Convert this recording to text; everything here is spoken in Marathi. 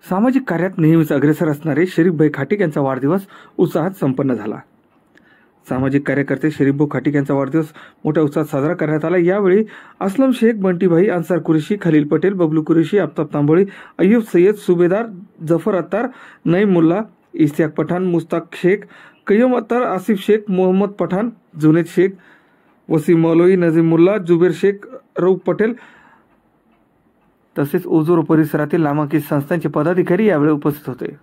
सामाजिक कार्यात नेहमीच अग्रेसर असणारे शरीफभाई खाटीक यांचा वाढदिवस उत्साहात संपन्न झाला। सामाजिक कार्यकर्ते शरीफभाऊ खाटीक यांचा वाढदिवस मोठ्या उत्साहात साजरा करण्यात आला। यावेळी असलम शेख, बंटीभाई, अन्सार कुरेशी, खलील पटेल, बबलू कुरेशी, आफ्ताब तांबोळी, अय्यूब सय्यद, सुभेदार जफर अत्तार, नईम मुल्ला, इश्तियाक पठाण, मुस्ताक शेख, कय्यूम अत्तार, आसिफ शेख, मोहम्मद पठाण, जुनेद शेख, वसीम मौलवी, नजीम मुल्ला, जुबेर शेख, रऊफ पटेल तसेच ओझोर परिसरातील नामांकित संस्थांचे पदाधिकारी यावेळी उपस्थित होते।